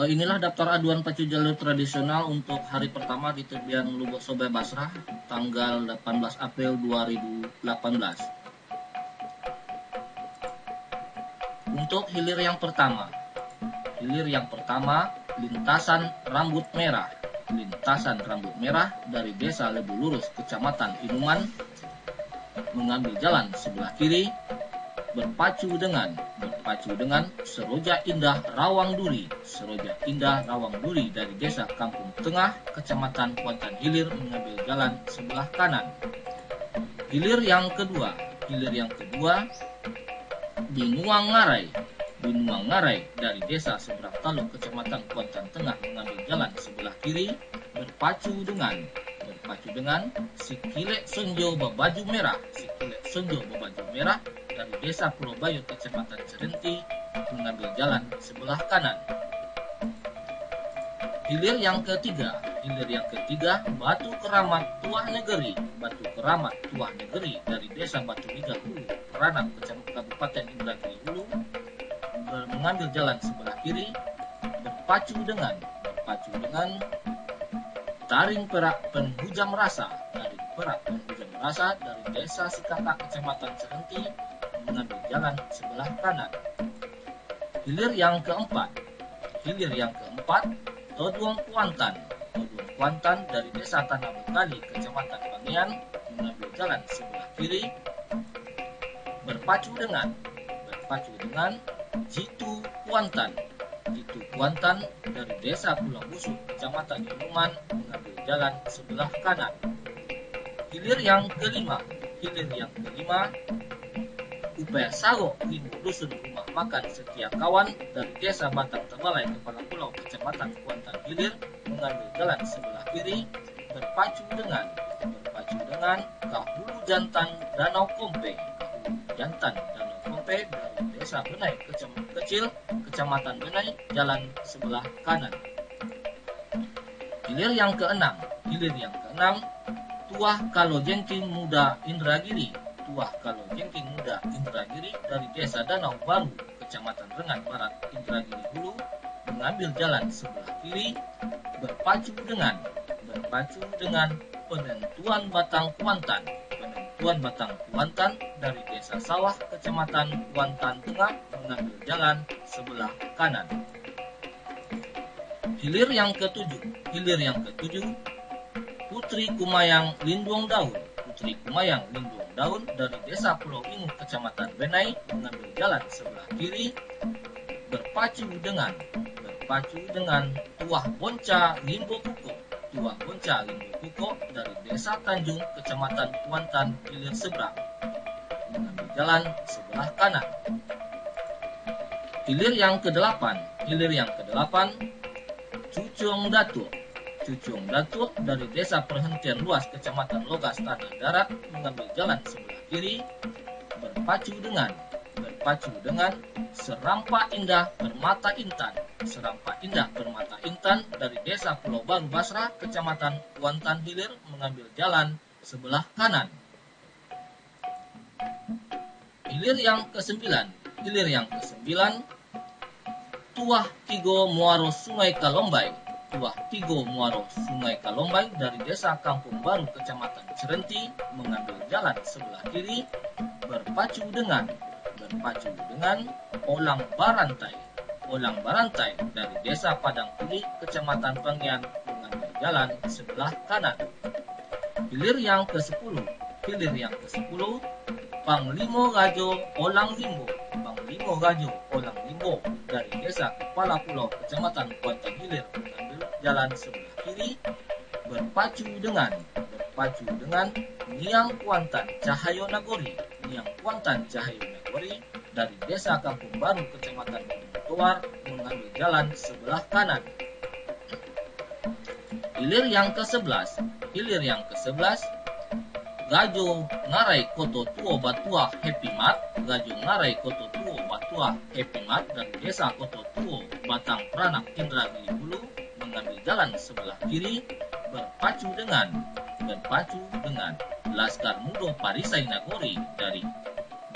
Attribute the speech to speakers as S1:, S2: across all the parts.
S1: Inilah daftar aduan pacu jalur tradisional untuk hari pertama di Tebian Lubuk Sobe Basrah tanggal 18 April 2018. Untuk hilir yang pertama, lintasan rambut merah. Lintasan rambut merah dari Desa Lebu Lurus, Kecamatan Inuman, mengambil jalan sebelah kiri berpacu dengan Seroja Indah Rawang Duri dari Desa Kampung Tengah, Kecamatan Kuantan Hilir, mengambil jalan sebelah kanan. Hilir yang kedua, Binuang Ngarai dari Desa Seberang Taluk, Kecamatan Kuantan Tengah, mengambil jalan sebelah kiri berpacu dengan Sikile Sonjo Babaju Merah dari Desa Pulau Bayu, Kecamatan Cerenti, mengambil jalan sebelah kanan. Hilir yang ketiga, Batu Keramat Tuah Negeri dari Desa Batu Liga Hulu, Peranam, Kabupaten Indragiri Hulu, mengambil jalan sebelah kiri berpacu dengan Taring Perak Penghujam Rasa dari Desa Sikata, Kecamatan Cerenti, mengambil jalan sebelah kanan. Hilir yang keempat, Toduang Kuantan dari Desa Tanah Bekali, Kecamatan Bangian, mengambil jalan sebelah kiri berpacu dengan Jitu Kuantan dari Desa Pulau Busuk, Kecamatan Inuman, mengambil jalan sebelah kanan. Hilir yang kelima, Upaya Sago Rindu Dusun Rumah Makan Setia Kawan dari Desa Batang Tebalai, Kepala Pulau, Kecamatan Kuantan Hilir, mengambil jalan sebelah kiri berpacu dengan Kahulu Jantan Danau Kompe dari Desa Benai Kecil, Kecamatan Benai, jalan sebelah kanan. Hilir yang keenam, Tuah Kalojengking Muda Indragiri dari Desa Danau Baru, Kecamatan Rengat Barat, Indragiri Hulu, mengambil jalan sebelah kiri berpacu dengan Penentuan Batang Kuantan dari Desa Sawah, Kecamatan Kuantan Tengah, mengambil jalan sebelah kanan. Hilir yang ketujuh, Putri Kumayang Linduang Daun dari Desa Pulau Ingu, Kecamatan Benai, mengambil jalan sebelah kiri berpacu dengan Tuah Bonca Limbo Kuko dari Desa Tanjung, Kecamatan Kuantan Hilir Seberang, mengambil jalan sebelah kanan. Hilir yang kedelapan, Cucung Datuk dari Desa Perhentian Luas, Kecamatan Logas Tanah Darat, mengambil jalan sebelah kiri berpacu dengan Serampa Indah Permata Intan dari Desa Pulau Baru Basrah, Kecamatan Kuantan Hilir, mengambil jalan sebelah kanan. Hilir yang kesembilan, Tuah Tigo Muaro Sungai Kalombai dari Desa Kampung Baru, Kecamatan Cerenti, mengambil jalan sebelah kiri berpacu dengan Olang Barantai dari Desa Padang Pulih, Kecamatan Bangian, mengambil jalan sebelah kanan. Hilir yang ke-10, Panglimo Gajo Olang Limbo dari Desa Kepala Pulau, Kecamatan Kuantan Hilir, mengambil jalan sebelah kiri berpacu dengan Niang Kuantan Cahayo Nagori dari Desa Kampung Baru, Kecamatan Tuar, mengambil jalan sebelah kanan. Hilir yang ke-11, Gajo ngarai koto tuo batua Happy Mat, Gajo ngarai koto tuo batua Happy Mat dari desa Koto Tuo Batang Pranak Indragiri Hulu mengambil jalan sebelah kiri berpacu dengan Laskar Mudo Parisai Nagori dari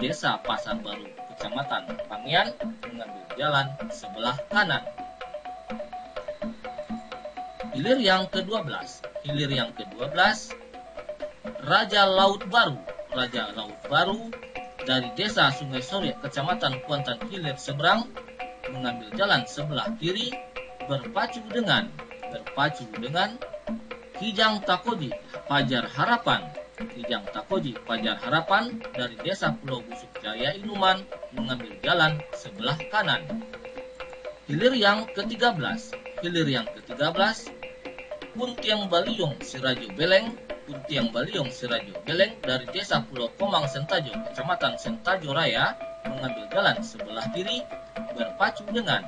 S1: desa Pasar Baru Kecamatan Pangyan mengambil jalan sebelah kanan. Hilir yang ke-12 Raja Laut Baru dari desa Sungai Sore Kecamatan Kuantan Hilir Seberang mengambil jalan sebelah kiri berpacu dengan Kijang Takoji Pajar Harapan dari desa Pulau Busuk Jaya Inuman mengambil jalan sebelah kanan. Hilir yang ke-13 Puntiang Baliung Sirajo Beleng dari desa Pulau Komang Sentajo Kecamatan Sentajo Raya mengambil jalan sebelah kiri berpacu dengan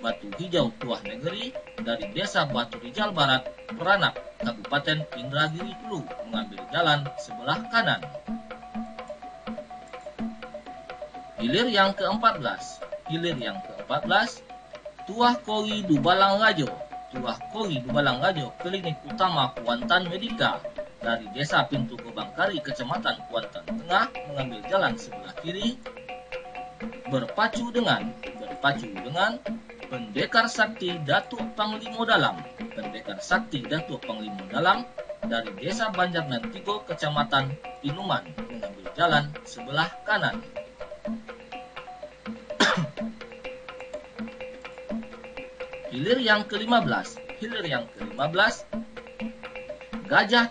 S1: Batu Hijau Tuah Negeri dari desa Batu Rijal Barat Peranak Kabupaten Indragiri Hulu mengambil jalan sebelah kanan. Hilir yang ke-14 Tuah Kori Dubalang Rajo Klinik Utama Kuantan Medika dari desa Pintu Gebangkari Kecamatan Kuantan Tengah mengambil jalan sebelah kiri berpacu dengan Pendekar Sakti Datuk Panglima Dalam dari desa Banjarnan Tigo Kecamatan Inuman mengambil jalan sebelah kanan. Hilir yang ke-15 Gajah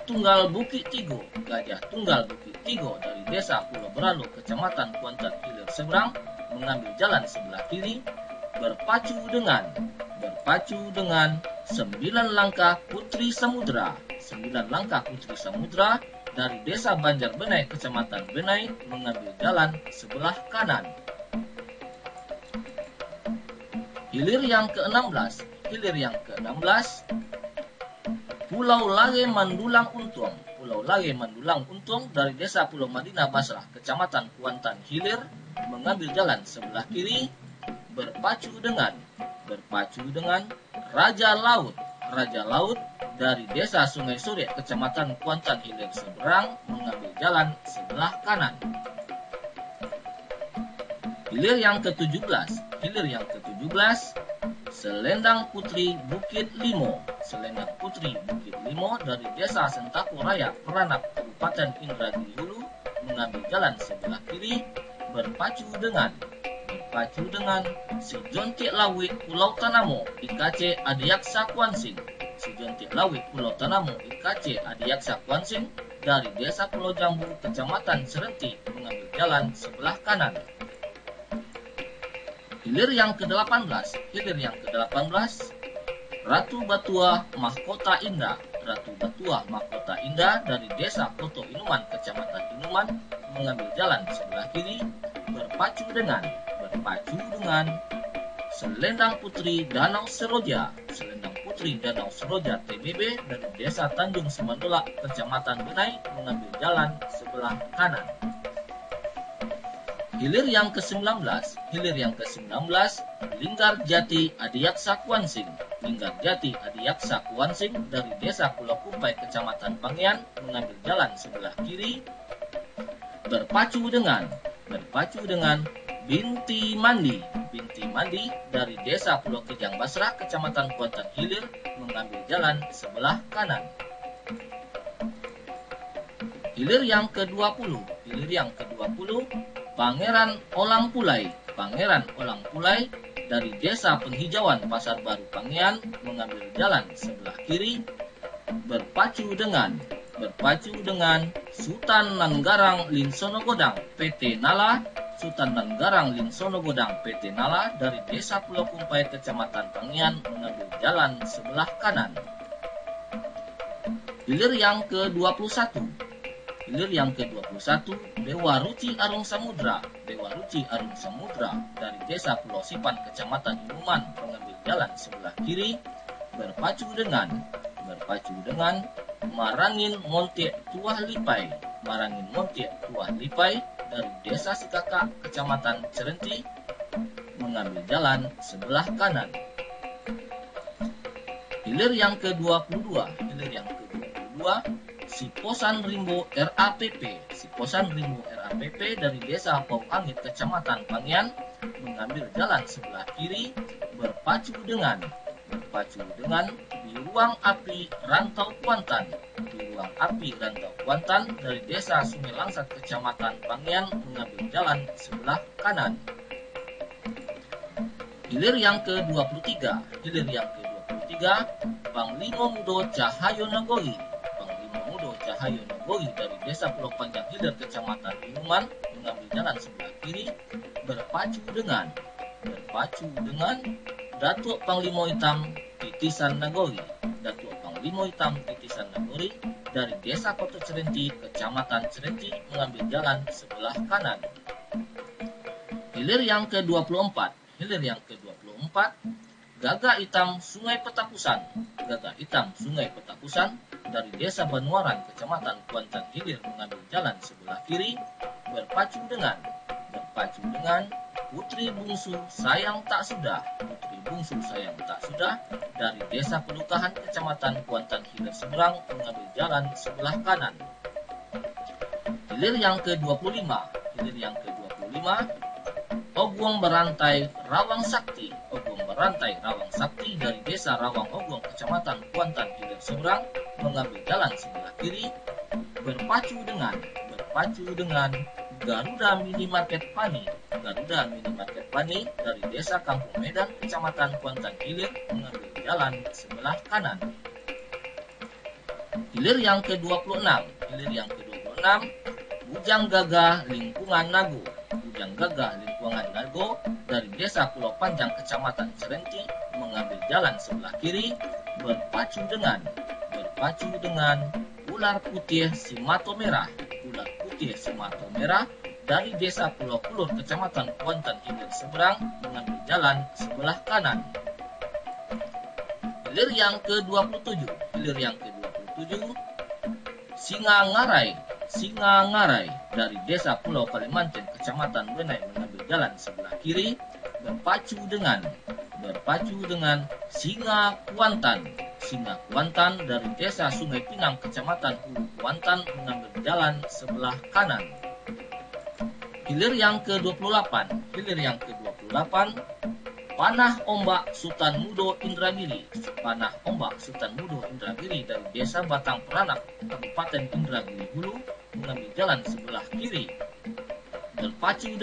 S1: Tunggal Bukit Tigo dari desa Pulau Beralo Kecamatan Kuantan Hilir Seberang mengambil jalan sebelah kiri berpacu dengan 9 langkah Putri Samudra dari desa Banjar Benai Kecamatan Benai mengambil jalan sebelah kanan. Hilir yang ke-16 Pulau Lage Mandulang Untung dari desa Pulau Madinah Basrah Kecamatan Kuantan Hilir mengambil jalan sebelah kiri berpacu dengan Raja Laut dari desa Sungai Surya Kecamatan Kuantan Hilir Seberang mengambil jalan sebelah kanan. Hilir yang ke-17 Selendang Putri Bukit Limo dari desa Sentako Raya Peranak Kabupaten Indragiri Hulu mengambil jalan sebelah kiri berpacu dengan Si Jontik Lawit Pulau Tanamo IKC Adiaksa Kuansing dari desa Pulau Jambu Kecamatan Serenti mengambil jalan sebelah kanan. Hilir yang ke-18 Ratu Batua Mahkota Indah dari desa Koto Inuman Kecamatan Inuman mengambil jalan sebelah kiri berpacu dengan Selendang Putri Danau Seroja TBB dari desa Tanjung Semandolak Kecamatan Benai mengambil jalan sebelah kanan. Hilir yang ke-19 Linggar Jati Adiaksa Kuansing dari desa Pulau Kumpai Kecamatan Pangyan mengambil jalan sebelah kiri berpacu dengan Binti Mandi dari desa Pulau Kijang Basrah Kecamatan Kuantan Hilir mengambil jalan sebelah kanan. Hilir yang ke-20 Pangeran Olang Pulai dari desa Penghijauan Pasar Baru Pangyan mengambil jalan sebelah kiri berpacu dengan Sultan Nanggarang Linsono Godang PT Nala dari desa Pulau Kumpai Kecamatan Pangyan mengambil jalan sebelah kanan. Hilir yang ke-21 Dewa Ruci Arung Samudra dari desa Pulau Sipan Kecamatan Inuman mengambil jalan sebelah kiri berpacu dengan berpacu dengan Marangin Monte Tuah Lipai. Marangin Monte Tuah Lipai dari Desa Sikaka, Kecamatan Cerenti, mengambil jalan sebelah kanan. Hilir yang ke-22, Siposan Rimbo RAPP. Siposan Rimbo RAPP dari Desa Pau Angit, Kecamatan Pangian, mengambil jalan sebelah kiri berpacu dengan di ruang api Rantau Kuantan. Di ruang api Rantau Kuantan dari Desa Sungai Langsat, Kecamatan Pangian, mengambil jalan sebelah kanan. Hilir yang ke-23, Panglima Mudo Cahayo Nagori. Panglima Mudo Cahayo Nagori dari Desa Pulau Panjang Hilir, Kecamatan Inuman, mengambil jalan sebelah kiri berpacu dengan Datuk Panglima Hitam Titisan Nagori. Datuk Panglima Hitam Titisan Nagori dari Desa Kota Cerenti, Kecamatan Cerenti, mengambil jalan sebelah kanan. Hilir yang ke-24, Gagak Hitam Sungai Petakusan. Gagak Hitam Sungai Petakusan dari Desa Banuaran, Kecamatan Kuantan Hilir, mengambil jalan sebelah kiri berpacu dengan Putri Bungsu Sayang Tak Sudah. Putri Bungsu Sayang Tak Sudah dari Desa Pelukahan, Kecamatan Kuantan Hilir Seberang, mengambil jalan sebelah kanan. Hilir yang ke-25, Ogwong Berantai Rawang Sakti. Ogwong Berantai Rawang Sakti dari Desa Rawang Ogwong, Kecamatan Kuantan Hilir Seberang, mengambil jalan sebelah kiri berpacu dengan Garuda Minimarket Pani. Garuda Minimarket Pani dari Desa Kampung Medan, Kecamatan Kuantan Hilir, mengambil jalan sebelah kanan. Hilir yang ke-26, Bujang Gagah Lingkungan Nago. Bujang Gagah Lingkungan Nago dari Desa Pulau Panjang, Kecamatan Cerenti, mengambil jalan sebelah kiri berpacu dengan Ular Putih Simato Merah. Ular Putih Simato Merah dari Desa Pulau Kulur, Kecamatan Kuantan Hilir Seberang, mengambil jalan sebelah kanan. Hilir yang ke-27, Singa Ngarai dari Desa Pulau Kalimantan, Kecamatan Benai, mengambil jalan sebelah kiri berpacu dengan Singa Kuantan. Singa Kuantan dari Desa Sungai Pinang, Kecamatan Hulu Kuantan, mengambil jalan sebelah kanan. Hilir yang ke-28, Panah Ombak Sultan Mudo Indragiri. Panah Ombak Sultan Mudo Indragiri dari Desa Batang Peranak, Kabupaten Indragiri Hulu, mengambil jalan sebelah kiri berpacu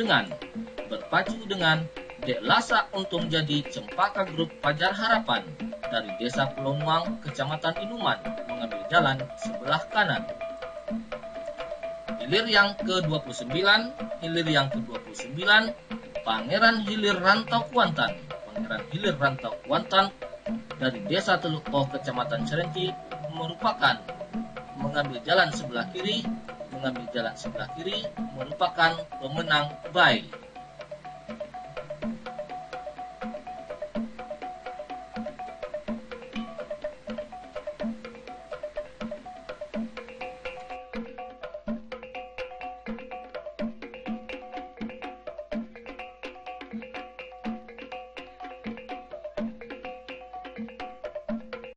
S1: dengan Dek Lasa Untung Jadi Cempaka Grup Pajar Harapan dari Desa Pulau Nuang, Kecamatan Inuman, mengambil jalan sebelah kanan. Hilir yang ke-29, Pangeran Hilir Rantau Kuantan. Pangeran Hilir Rantau Kuantan dari Desa Teluk Poh, Kecamatan Cerenti, mengambil jalan sebelah kiri merupakan pemenang baik.